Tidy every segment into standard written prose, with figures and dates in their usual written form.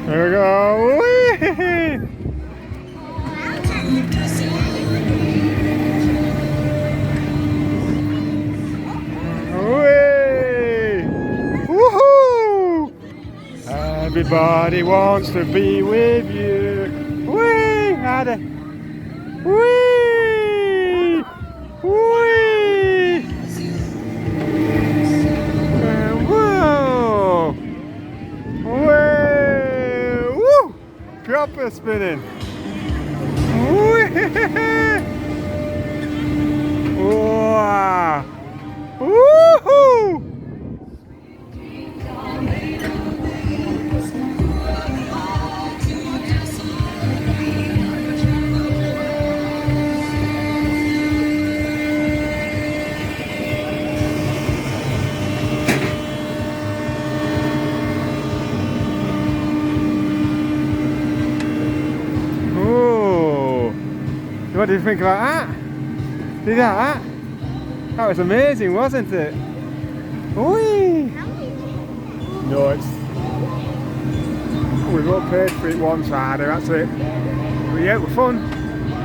There we go. Whee! Whee! Woohoo! Everybody wants to be with you. Whee! Harder. Whee! Whee! Whoa! Whee! Woo! Proper spinning. Wow! Woohoo! Oh! What did you think about that? Did you that? That was amazing, wasn't it? Whee! No, it's... We've got paid for it once, harder, that's it. But yeah, it was fun.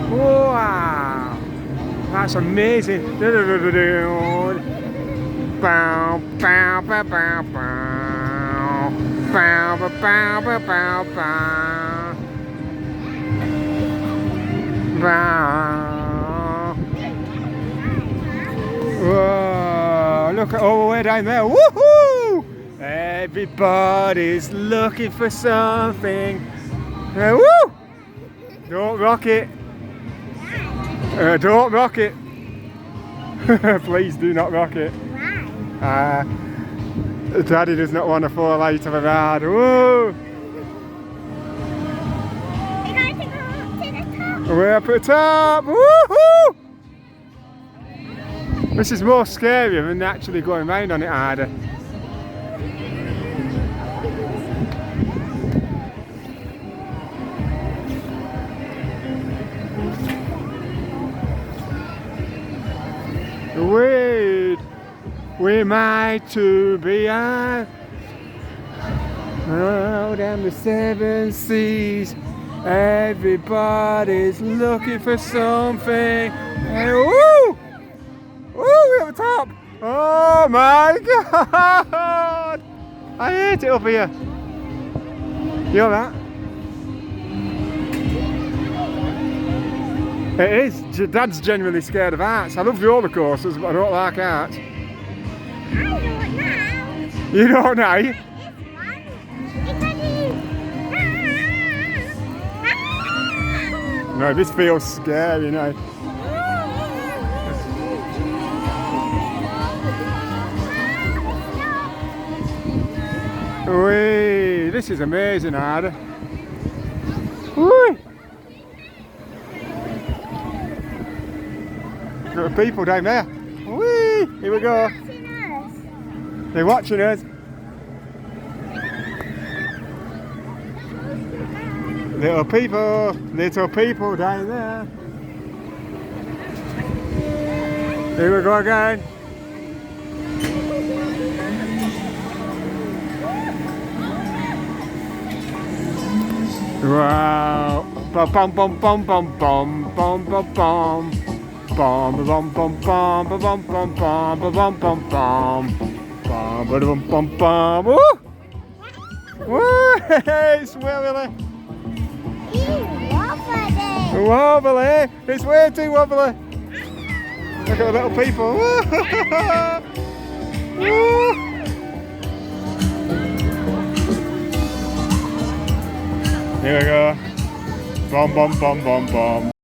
Wow! That's amazing. Bow, bow, bow, bow, bow. Bow, bow, bow, bow, bow, bow. Bow. Whoa, look at all the way down there. Woohoo! Everybody's looking for something. Woo! Don't rock it. Don't rock it. Please do not rock it. Daddy does not want to fall out of a ride. Woo! We're up at the top. Woohoo! This is more scarier than actually going round on it harder. Wait, we might to be out down the 7 seas. Everybody's looking for something. Woo! Woo! We're at the top. Oh my God! I hate it up here. You alright? It is. Dad's genuinely scared of heights. I love the roller coasters, but I don't like heights. I don't know. You don't know? No, this feels scary, you know. Whee! This is amazing, Ada. Whee! There are people down there. Whee! Here we go. They're watching us. Little people down there. Here we go again. Wow. Bum bum bum bum bum bum bum bum bum. Bum bum bum bum bum bum bum bum bum bum bum. Bum bum bum bum. Woo! Woo! It's wobbly. Wobbly! It's way too wobbly! Look at the little people! Here we go! Bum bum bum bum bum!